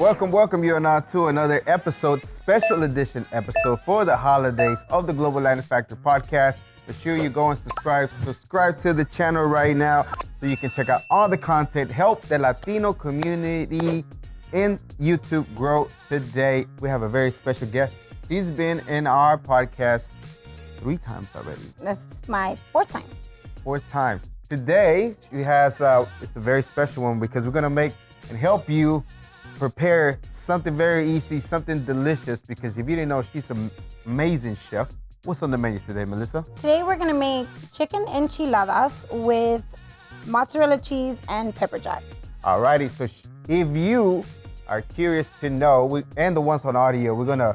Welcome you now to another episode, special edition episode for the holidays of the Global Latin Factor podcast. Make sure you go and subscribe to the channel right now so you can check out all the content, help the Latino community in YouTube grow today. We have a very special guest. She's been in our podcast 3 times already. This is my 4th time. 4th time. Today, she has, it's a very special one because we're gonna make and help you prepare something very easy, something delicious, because if you didn't know, she's an amazing chef. What's on the menu today, Melissa? Today we're gonna make chicken enchiladas with mozzarella cheese and pepper jack. Alrighty, so if you are curious to know, and the ones on audio, we're gonna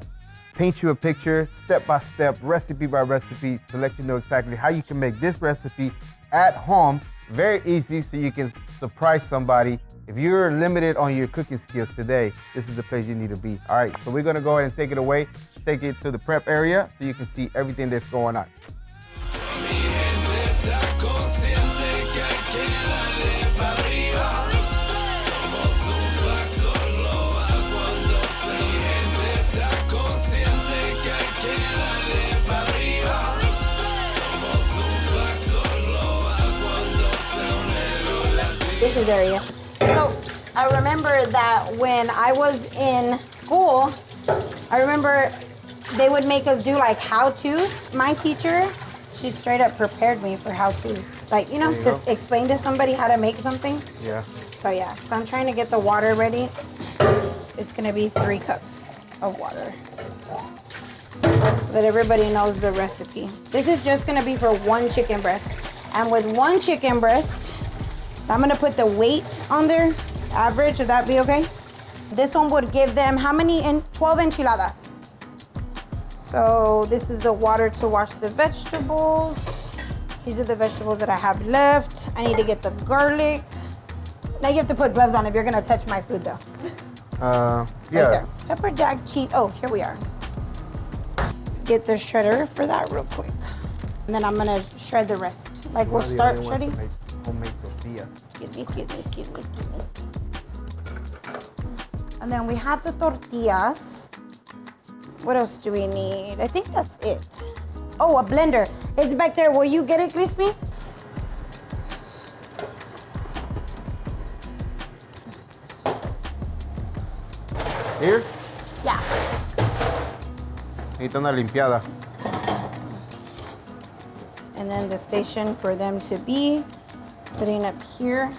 paint you a picture, step by step, recipe by recipe, to let you know exactly how you can make this recipe at home. Very easy, so you can surprise somebody. If you're limited on your cooking skills today, this is the place you need to be. All right, so we're gonna go ahead and take it away, take it to the prep area so you can see everything that's going on. This is area. So I remember that when I was in school, I remember they would make us do like how-tos. My teacher, she straight up prepared me for how-tos. Like, you know, to explain to somebody how to make something. Yeah. So yeah, so I'm trying to get the water ready. It's gonna be 3 cups of water. So that everybody knows the recipe. This is just gonna be for 1 chicken breast. And with 1 chicken breast, I'm gonna put the weight on there, average, would that be okay? This one would give them how many? 12 enchiladas. So this is the water to wash the vegetables. These are the vegetables that I have left. I need to get the garlic. Now you have to put gloves on if you're gonna touch my food though. Yeah. Right there. Pepper jack cheese, oh, here we are. Get the shredder for that real quick. And then I'm gonna shred the rest. Like we'll start shredding. Homemade tortillas. Excuse me. And then we have the tortillas. What else do we need? I think that's it. Oh, a blender. It's back there. Will you get it, Crispy? Here? Yeah. Necesita una limpiada. And then the station for them to be sitting up here.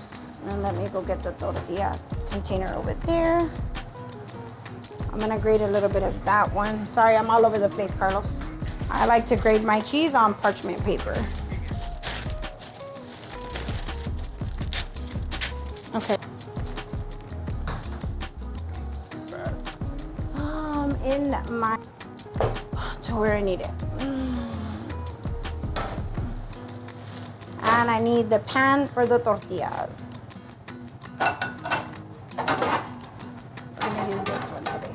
And let me go get the tortilla container over there. I'm gonna grate a little bit of that one. Sorry, I'm all over the place, Carlos. I like to grate my cheese on parchment paper. Okay. In my, to where I need it. And I need the pan for the tortillas. I'm gonna use this one today.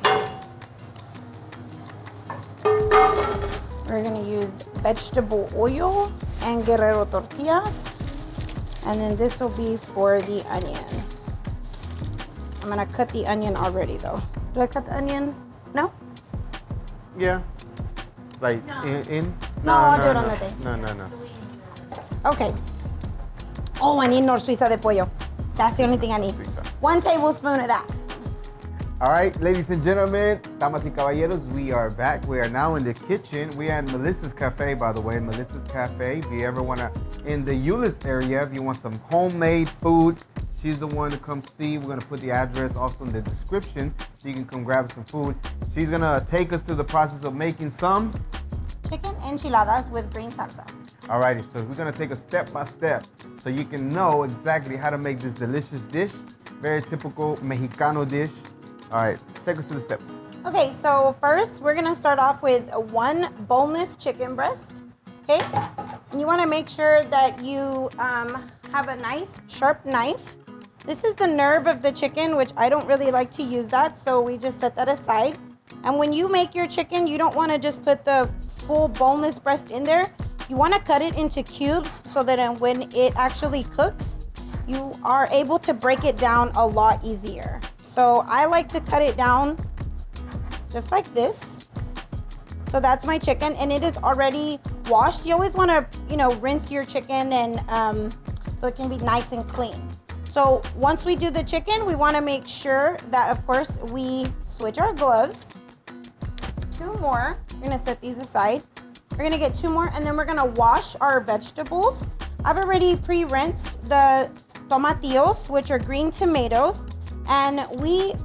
We're gonna use vegetable oil and Guerrero tortillas. And then this will be for the onion. I'm gonna cut the onion already though. Do I cut the onion? No? Yeah. Like in? No, I'll do it on the thing. No. Okay. Oh, I need nor Suiza de pollo. That's the only thing I need. 1 tablespoon of that. All right, ladies and gentlemen, damas y caballeros, we are back. We are now in the kitchen. We are at Melissa's Cafe, by the way. Melissa's Cafe. If you ever want to, in the Euless area, if you want some homemade food, she's the one to come see. We're going to put the address also in the description so you can come grab some food. She's going to take us through the process of making some chicken enchiladas with green salsa. Alrighty, so we're gonna take a step by step so you can know exactly how to make this delicious dish. Very typical Mexicano dish. All right, take us through the steps. Okay, so first we're gonna start off with 1 boneless chicken breast, okay? And you wanna make sure that you have a nice sharp knife. This is the nerve of the chicken, which I don't really like to use that, so we just set that aside. And when you make your chicken, you don't wanna just put the full boneless breast in there. You wanna cut it into cubes so that when it actually cooks, you are able to break it down a lot easier. So I like to cut it down just like this. So that's my chicken, and it is already washed. You always want to, rinse your chicken and so it can be nice and clean. So once we do the chicken, we want to make sure that, of course, we switch our gloves. 2 more. We're going to set these aside. We're going to get 2 more, and then we're going to wash our vegetables. I've already pre-rinsed the tomatillos, which are green tomatoes. And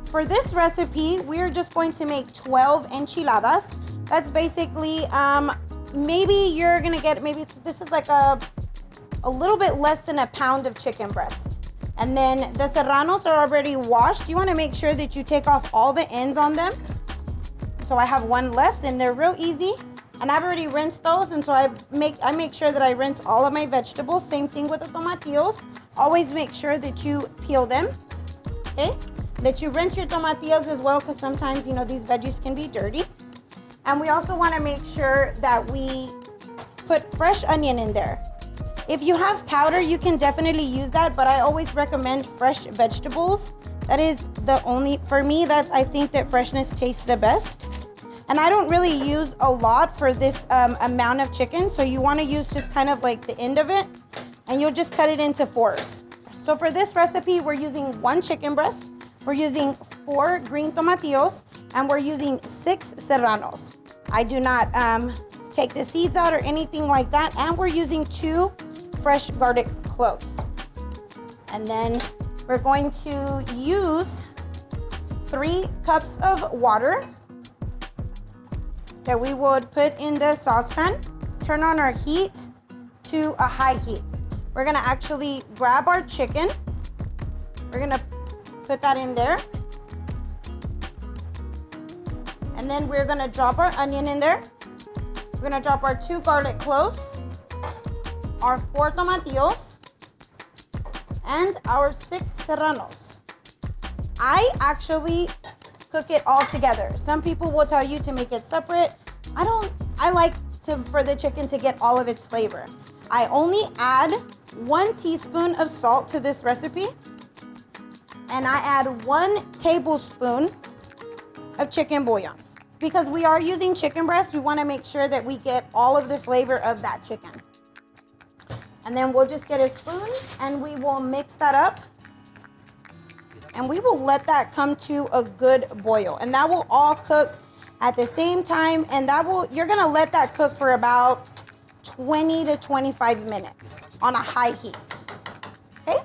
for this recipe, we're just going to make 12 enchiladas. That's basically, maybe you're gonna get, this is like a little bit less than a pound of chicken breast. And then the serranos are already washed. You wanna make sure that you take off all the ends on them. So I have 1 left, and they're real easy. And I've already rinsed those, and so I make sure that I rinse all of my vegetables. Same thing with the tomatillos. Always make sure that you peel them. Okay, that you rinse your tomatillos as well, because sometimes, these veggies can be dirty. And we also want to make sure that we put fresh onion in there. If you have powder, you can definitely use that, but I always recommend fresh vegetables. That is for me, I think that freshness tastes the best. And I don't really use a lot for this amount of chicken, so you want to use just kind of like the end of it, and you'll just cut it into 4s. So for this recipe, we're using 1 chicken breast, we're using 4 green tomatillos, and we're using 6 serranos. I do not take the seeds out or anything like that, and we're using 2 fresh garlic cloves. And then we're going to use 3 cups of water that we would put in the saucepan. Turn on our heat to a high heat. We're gonna actually grab our chicken. We're gonna put that in there. And then we're gonna drop our onion in there. We're gonna drop our 2 garlic cloves, our 4 tomatillos, and our 6 serranos. I actually cook it all together. Some people will tell you to make it separate. I like for the chicken to get all of its flavor. I only add 1 teaspoon of salt to this recipe, and I add 1 tablespoon of chicken bouillon. Because we are using chicken breast, we want to make sure that we get all of the flavor of that chicken. And then we'll just get a spoon, and we will mix that up, and we will let that come to a good boil, and that will all cook at the same time, and you're gonna let that cook for about 20 to 25 minutes on a high heat, okay?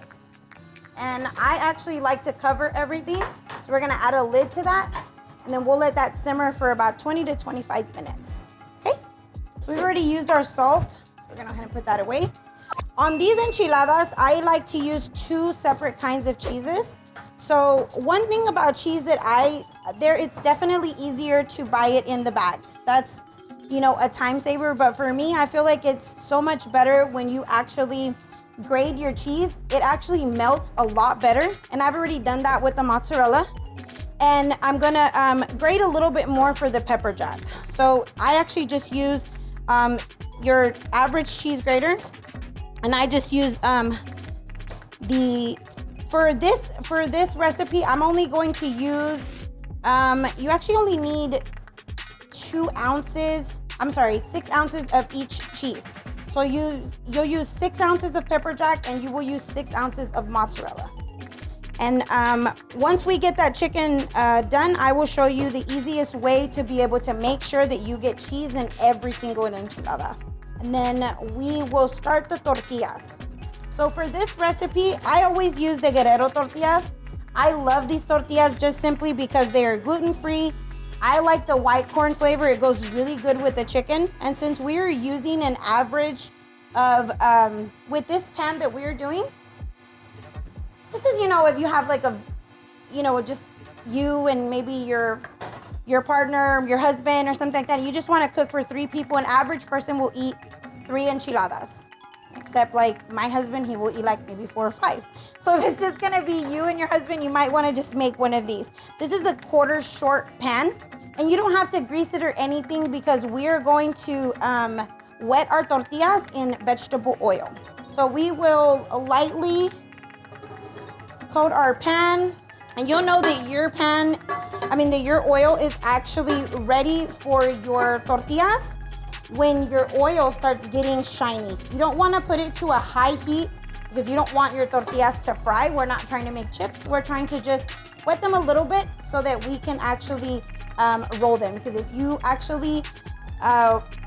And I actually like to cover everything, so we're gonna add a lid to that, and then we'll let that simmer for about 20 to 25 minutes, okay? So we've already used our salt, so we're gonna go ahead and put that away. On these enchiladas, I like to use 2 separate kinds of cheeses. So one thing about cheese that it's definitely easier to buy it in the bag. That's, a time saver, but for me, I feel like it's so much better when you actually grate your cheese. It actually melts a lot better, and I've already done that with the mozzarella. And I'm gonna grate a little bit more for the pepper jack. So I actually just use your average cheese grater, and I just use for this recipe, I'm only going to use, you actually only need 6 ounces of each cheese. So you'll use 6 ounces of pepper jack, and you will use 6 ounces of mozzarella. And once we get that chicken done, I will show you the easiest way to be able to make sure that you get cheese in every single enchilada. And then we will start the tortillas. So for this recipe, I always use the Guerrero tortillas. I love these tortillas just simply because they are gluten-free. I like the white corn flavor. It goes really good with the chicken. And since we're using an average of, with this pan that we're doing, this is, if you have like just you and maybe your partner, your husband or something like that, you just want to cook for 3 people, an average person will eat 3 enchiladas. Except like my husband, he will eat like maybe 4 or 5. So if it's just gonna be you and your husband, you might wanna just make one of these. This is a 1/4 short pan, and you don't have to grease it or anything because we're going to wet our tortillas in vegetable oil. So we will lightly coat our pan And you'll know that that your oil is actually ready for your tortillas when your oil starts getting shiny. You don't want to put it to a high heat because you don't want your tortillas to fry. We're not trying to make chips. We're trying to just wet them a little bit so that we can actually roll them. Because if you actually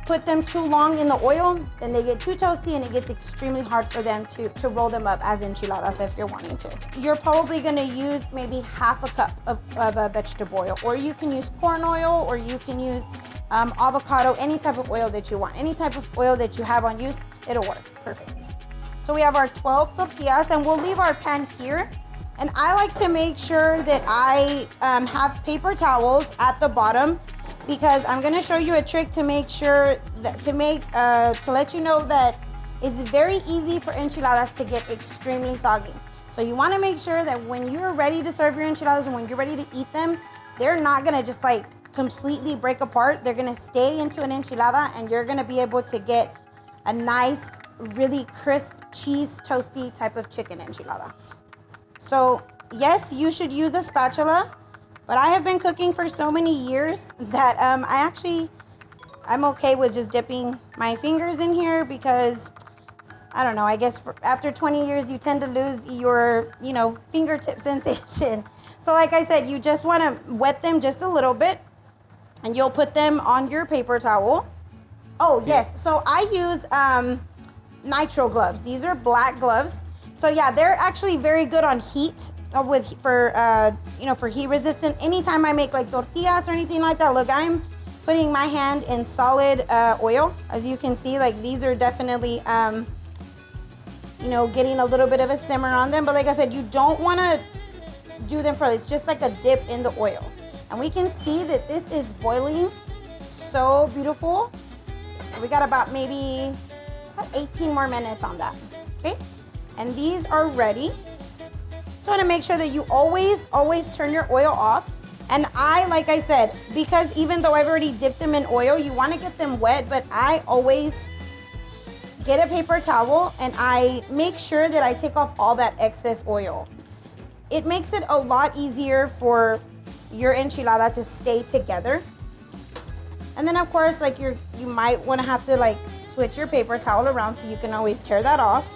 put them too long in the oil, then they get too toasty and it gets extremely hard for them to roll them up as enchiladas if you're wanting to. You're probably gonna use maybe half a cup of a vegetable oil, or you can use corn oil, or you can use avocado, any type of oil that you want. Any type of oil that you have on use, it'll work perfect. So we have our 12 tortillas and we'll leave our pan here. And I like to make sure that I have paper towels at the bottom, because I'm gonna show you a trick to make sure that, to let you know that it's very easy for enchiladas to get extremely soggy. So you wanna make sure that when you're ready to serve your enchiladas and when you're ready to eat them, they're not gonna just like completely break apart. They're gonna stay into an enchilada and you're gonna be able to get a nice, really crisp, cheese toasty type of chicken enchilada. So yes, you should use a spatula, but I have been cooking for so many years that I'm okay with just dipping my fingers in here, because I don't know, I guess after 20 years you tend to lose your, fingertip sensation. So like I said, you just want to wet them just a little bit and you'll put them on your paper towel. Oh yes, so I use nitro gloves. These are black gloves. So yeah, they're actually very good on heat. For heat resistant. Anytime I make like tortillas or anything like that, look, I'm putting my hand in solid oil. As you can see, like these are definitely, getting a little bit of a simmer on them. But like I said, you don't want to do them for it's just like a dip in the oil. And we can see that this is boiling so beautiful. So we got about maybe 18 more minutes on that, okay? And these are ready. So I want to make sure that you always turn your oil off. And like I said, because even though I've already dipped them in oil, you want to get them wet, but I always get a paper towel and I make sure that I take off all that excess oil. It makes it a lot easier for your enchilada to stay together. And then of course, like you might want to have to like switch your paper towel around, so you can always tear that off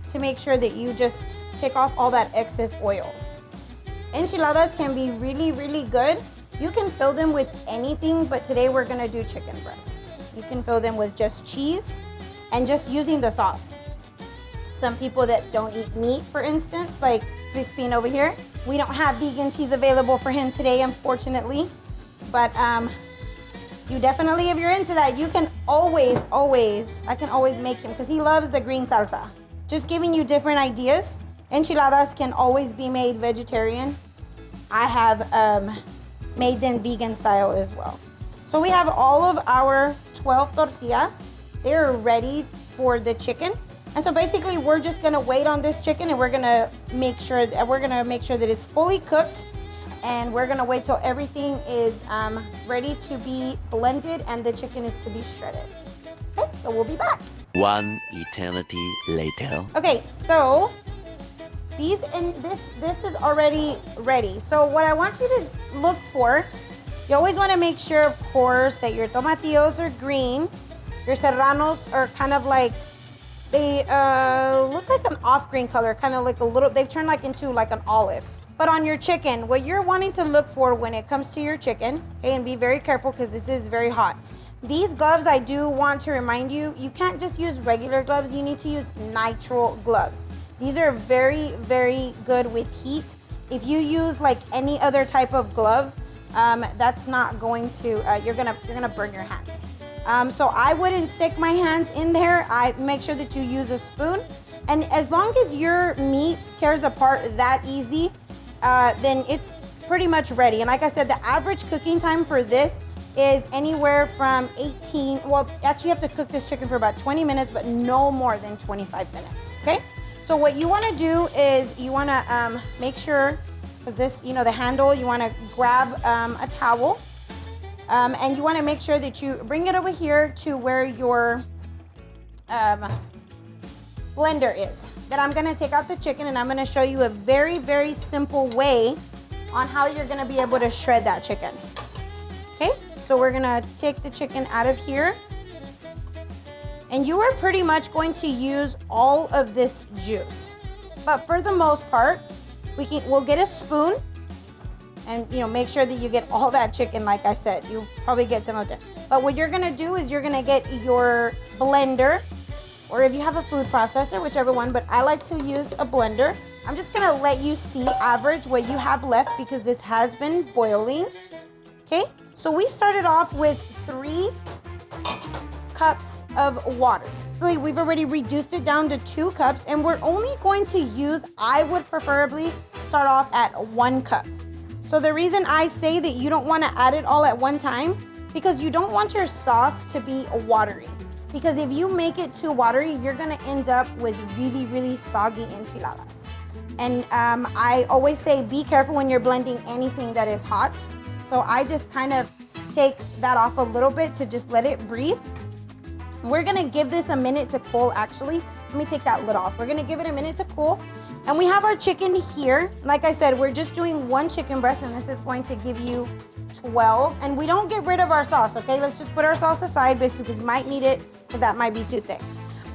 to make sure that you just take off all that excess oil. Enchiladas can be really, really good. You can fill them with anything, but today we're gonna do chicken breast. You can fill them with just cheese and just using the sauce. Some people that don't eat meat, for instance, like Crispin over here, we don't have vegan cheese available for him today, unfortunately. But you definitely, if you're into that, you can I can always make him, because he loves the green salsa. Just giving you different ideas. Enchiladas can always be made vegetarian. I have made them vegan style as well. So we have all of our 12 tortillas. They're ready for the chicken. And so basically we're just gonna wait on this chicken and we're gonna make sure that it's fully cooked, and we're gonna wait till everything is ready to be blended and the chicken is to be shredded. Okay, so we'll be back. One eternity later. Okay, so this is already ready. So what I want you to look for, you always want to make sure, of course, that your tomatillos are green, your serranos are kind of like, they look like an off-green color, kind of like a little, they've turned like into like an olive. But on your chicken, what you're wanting to look for when it comes to your chicken, okay, and be very careful because this is very hot. These gloves, I do want to remind you, you can't just use regular gloves, you need to use nitrile gloves. These are very, very good with heat. If you use like any other type of glove, that's not going to, you're gonna burn your hands. So I wouldn't stick my hands in there. I make sure that you use a spoon. And as long as your meat tears apart that easy, then it's pretty much ready. And like I said, the average cooking time for this is anywhere from 18, well, actually you have to cook this chicken for about 20 minutes, but no more than 25 minutes, okay? So what you wanna do is you wanna make sure, because this, the handle, you wanna grab a towel, and you wanna make sure that you bring it over here to where your blender is. that I'm gonna take out the chicken and I'm gonna show you a very, very simple way on how you're gonna be able to shred that chicken. Okay, so we're gonna take the chicken out of here. And you are pretty much going to use all of this juice. But for the most part, we'll get a spoon and make sure that you get all that chicken. Like I said, you'll probably get some of that. But what you're gonna do is you're gonna get your blender, or if you have a food processor, whichever one, but I like to use a blender. I'm just gonna let you see average what you have left because this has been boiling. Okay, so we started off with 3 cups of water. We've already reduced it down to 2 cups and we're only going to use, I would preferably start off at 1 cup. So the reason I say that you don't want to add it all at one time, because you don't want your sauce to be watery. Because if you make it too watery, you're gonna end up with really, really soggy enchiladas. And I always say be careful when you're blending anything that is hot. So I just kind of take that off a little bit to just let it breathe. We're gonna give this a minute to cool actually. Let me take that lid off. We're gonna give it a minute to cool. And we have our chicken here. Like I said, we're just doing 1 chicken breast and this is going to give you 12. And we don't get rid of our sauce, okay? Let's just put our sauce aside because we might need it because that might be too thick.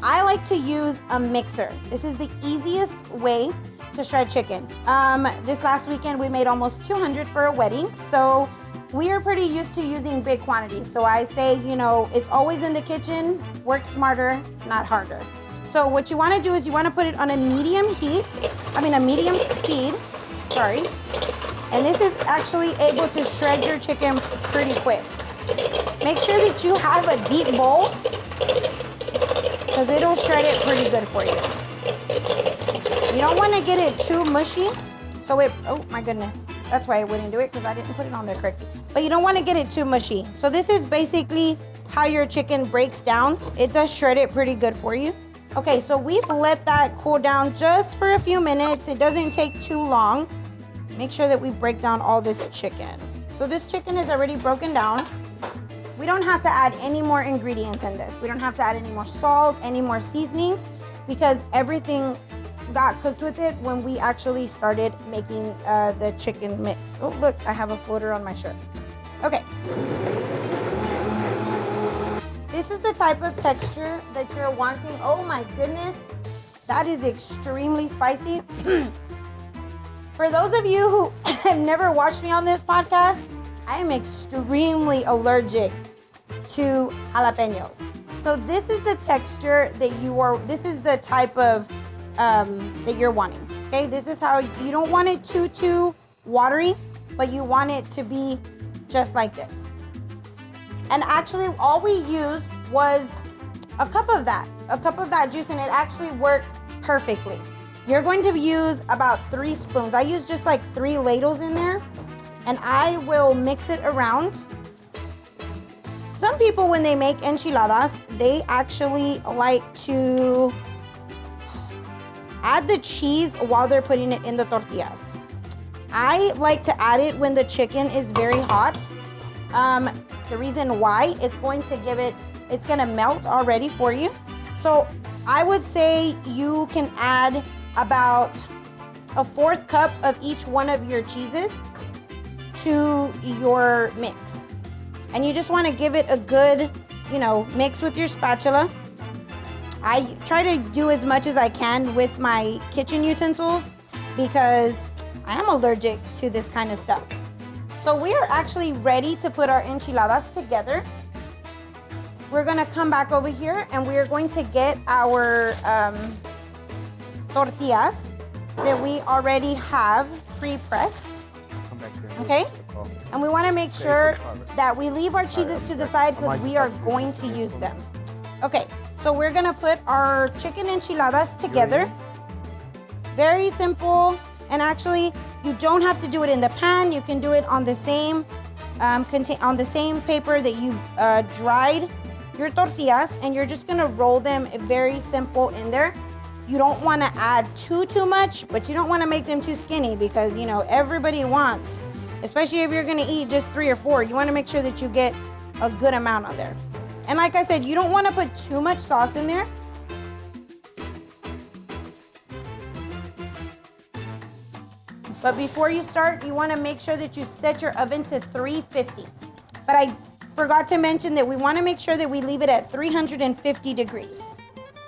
I like to use a mixer. This is the easiest way to shred chicken. This last weekend we made almost 200 for a wedding. So we are pretty used to using big quantities. So I say, it's always in the kitchen, work smarter, not harder. So what you wanna do is you wanna put it on a medium speed, sorry. And this is actually able to shred your chicken pretty quick. Make sure that you have a deep bowl because it'll shred it pretty good for you. You don't wanna get it too mushy, oh my goodness. That's why I wouldn't do it because I didn't put it on there correctly. But you don't want to get it too mushy. So this is basically how your chicken breaks down. It does shred it pretty good for you. Okay, so we've let that cool down just for a few minutes. It doesn't take too long. Make sure that we break down all this chicken. So this chicken is already broken down. We don't have to add any more ingredients in this. We don't have to add any more salt, any more seasonings, because everything got cooked with it when we actually started making the chicken mix. Oh, look, I have a floater on my shirt. Okay. This is the type of texture that you're wanting. Oh my goodness, that is extremely spicy. For those of you who have never watched me on this podcast, I am extremely allergic to jalapenos. So this is the texture that this is the type of that you're wanting, okay? This is how, you don't want it too watery, but you want it to be just like this. And actually all we used was a cup of that juice and it actually worked perfectly. You're going to use about 3 spoons. I use just like 3 ladles in there and I will mix it around. Some people, when they make enchiladas, they actually like to add the cheese while they're putting it in the tortillas. I like to add it when the chicken is very hot. The reason why, it's gonna melt already for you. So I would say you can add about a 1/4 cup of each one of your cheeses to your mix. And you just wanna give it a good, mix with your spatula. I try to do as much as I can with my kitchen utensils because I am allergic to this kind of stuff. So we are actually ready to put our enchiladas together. We're gonna come back over here and we are going to get our tortillas that we already have pre-pressed. Okay? And we wanna make sure that we leave our cheeses to the side because we are going to use them. Okay, so we're gonna put our chicken enchiladas together. Very simple, and actually, you don't have to do it in the pan. You can do it on the same paper that you dried your tortillas, and you're just gonna roll them very simple in there. You don't wanna add too much, but you don't wanna make them too skinny because, everybody wants, especially if you're gonna eat just 3 or 4, you wanna make sure that you get a good amount on there. And like I said, you don't wanna put too much sauce in there. But before you start, you wanna make sure that you set your oven to 350. But I forgot to mention that we wanna make sure that we leave it at 350 degrees.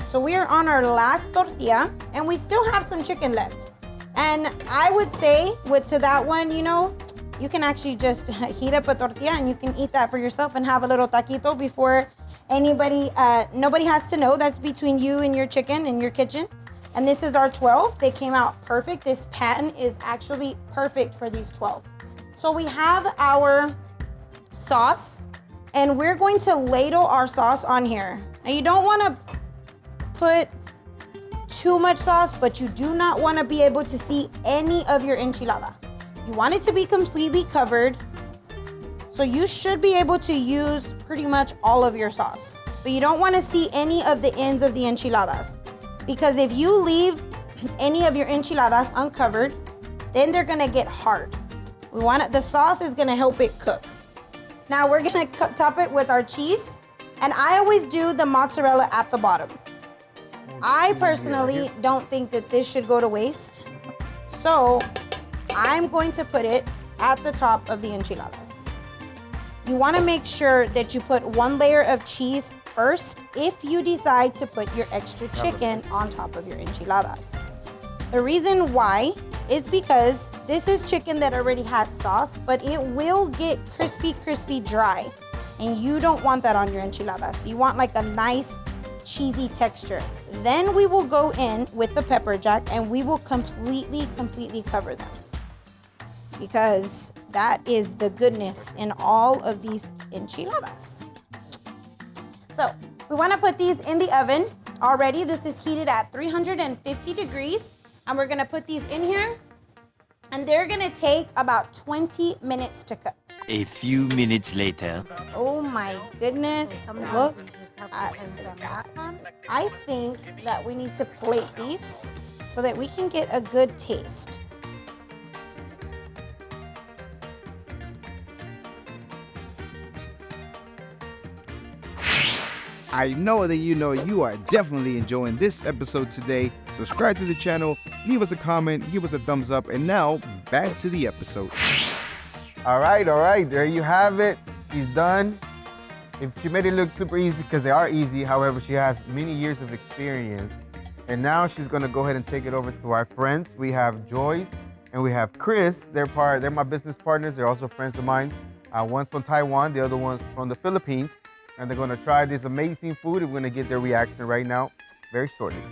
So we are on our last tortilla, and we still have some chicken left. And I would say to that one, you know, you can actually just heat up a tortilla and you can eat that for yourself and have a little taquito before anybody, nobody has to know. That's between you and your chicken in your kitchen. And this is our 12. They came out perfect. This pan is actually perfect for these 12. So we have our sauce, and we're going to ladle our sauce on here. Now you don't want to put too much sauce, but you do not want to be able to see any of your enchilada. You want it to be completely covered. So you should be able to use pretty much all of your sauce, but you don't want to see any of the ends of the enchiladas, because if you leave any of your enchiladas uncovered, then they're gonna get hard. We want it, the sauce is gonna help it cook. Now we're gonna top it with our cheese, and I always do the mozzarella at the bottom. I personally don't think that this should go to waste, so I'm going to put it at the top of the enchiladas. You wanna make sure that you put one layer of cheese first if you decide to put your extra chicken on top of your enchiladas. The reason why is because this is chicken that already has sauce, but it will get crispy dry, and you don't want that on your enchiladas. So you want like a nice cheesy texture. Then we will go in with the pepper jack, and we will completely cover them, because that is the goodness in all of these enchiladas. So we want to put these in the oven already. This is heated at 350 degrees, and we're going to put these in here, and they're going to take about 20 minutes to cook. A few minutes later. Oh my goodness, look at that. I think that we need to plate these so that we can get a good taste. I know that you are definitely enjoying this episode today. Subscribe to the channel, leave us a comment, give us a thumbs up, and now back to the episode. All right, there you have it. She's done. If she made it look super easy, because they are easy, however, she has many years of experience. And now she's gonna go ahead and take it over to our friends. We have Joyce and we have Chris. They're my business partners. They're also friends of mine. One's from Taiwan, the other one's from the Philippines. And they're gonna try this amazing food. We're gonna get their reaction right now, very shortly.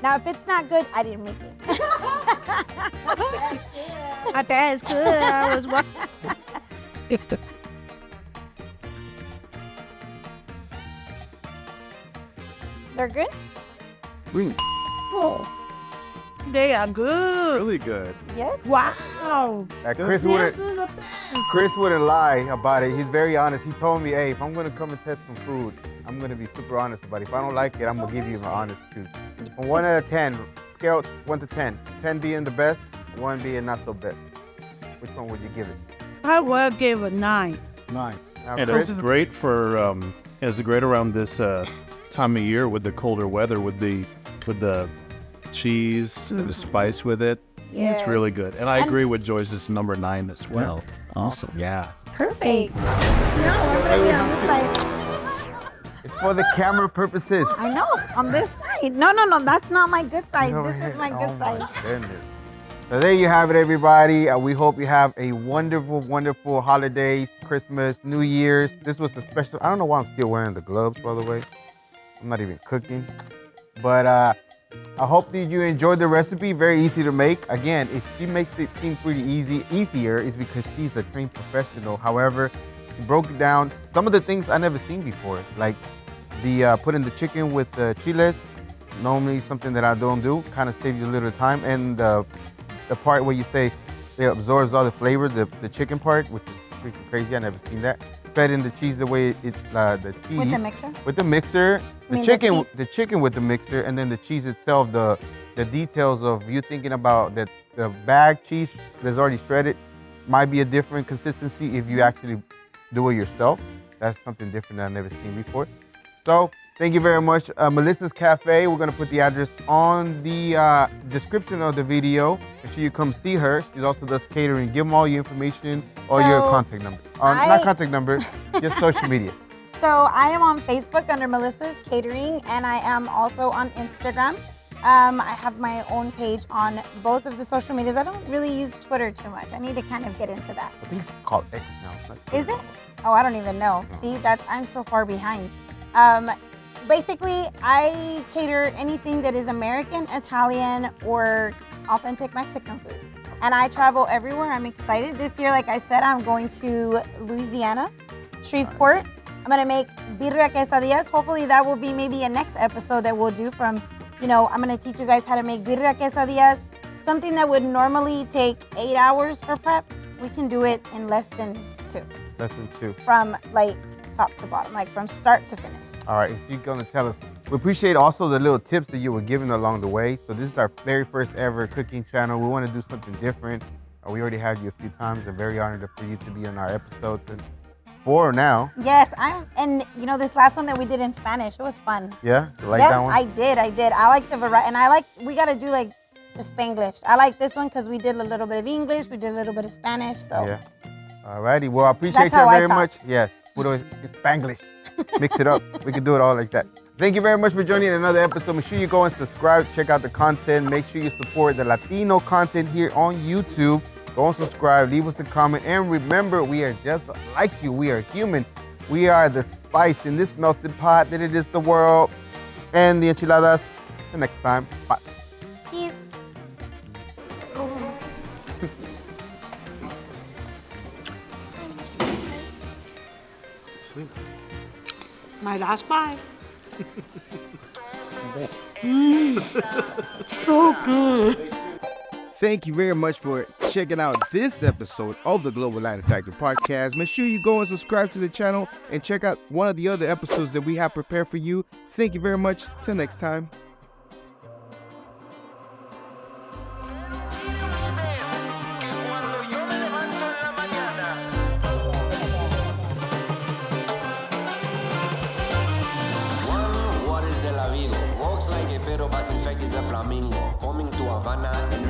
Now, if it's not good, I didn't make it. I bet it's good. I was watching. They're good? Oh, they are good. Really good. Yes? Wow. Chris wouldn't lie about it. He's very honest. He told me, hey, if I'm gonna come and test some food, I'm gonna be super honest about it. If I don't like it, I'm gonna give you my honest truth. From 1 out of 10, scale 1 to 10. 10 being the best, 1 being not so best. Which one would you give it? I would give it 9. 9. Now, And Chris? it's great for it's great around this time of year with the colder weather, with the cheese and the spice with it. Yes. It's really good. And I agree with Joyce's number 9 as well. Awesome. Yeah. Perfect. No, I'm gonna be on this side. It's for the camera purposes. I know, on this side. No, that's not my good side. Over This here. is my good side. My goodness. So there you have it, everybody. We hope you have a wonderful holidays, Christmas, New Year's. This was the special. I don't know why I'm still wearing the gloves, by the way. I'm not even cooking. But I hope that you enjoyed the recipe. Very easy to make. Again, if she makes it seem pretty easier is because she's a trained professional. However, she broke it down. Some of the things I never seen before, like the putting the chicken with the chiles. Normally something that I don't do. Kind of saves you a little time. And the part where you say it absorbs all the flavor, the chicken part, which is freaking crazy. I never seen that. Fed in the cheese the way the cheese. With the mixer? With the mixer. I mean, The chicken with the mixer, and then the cheese itself, the details of you thinking about that the bag cheese that's already shredded, might be a different consistency if you actually do it yourself. That's something different that I've never seen before. So thank you very much. Melissa's Cafe, we're gonna put the address on the description of the video. Make sure you come see her. She also does catering. Give them all your information, all your contact numbers. Not contact numbers, just social media. So I am on Facebook under Melissa's Catering, and I am also on Instagram. I have my own page on both of the social medias. I don't really use Twitter too much. I need to kind of get into that. I think it's called X now. Is it? Oh, I don't even know. See, I'm so far behind. Basically, I cater anything that is American, Italian, or authentic Mexican food. And I travel everywhere. I'm excited. This year, like I said, I'm going to Louisiana, Shreveport. Nice. I'm gonna make birria quesadillas. Hopefully that will be maybe a next episode that we'll do from, I'm gonna teach you guys how to make birria quesadillas. Something that would normally take 8 hours for prep, we can do it in less than 2. Less than 2. From like top to bottom, like from start to finish. All right, if you're gonna tell us, we appreciate also the little tips that you were giving along the way. So this is our very first ever cooking channel. We wanna do something different. We already had you a few times. I'm very honored for you to be on our episodes. And 4 now. Yes, and this last one that we did in Spanish, it was fun. Yeah, you like that one? I did. I like the variety, and we gotta do like the Spanglish. I like this one because we did a little bit of English, we did a little bit of Spanish, so. Yeah. All righty, well, I appreciate you very much. Yeah, it's Spanglish. Mix it up. We can do it all like that. Thank you very much for joining another episode. Make sure you go and subscribe, check out the content. Make sure you support the Latino content here on YouTube. Go and subscribe, leave us a comment, and remember, we are just like you. We are human. We are the spice in this melted pot that it is the world. And the enchiladas. Till next time, bye. Peace. My last bite. So good. Thank you very much for checking out this episode of the Global Latin Factor podcast. Make sure you go and subscribe to the channel and check out one of the other episodes that we have prepared for you. Thank you very much. Till next time. Pero but in fact is a flamingo coming to Havana and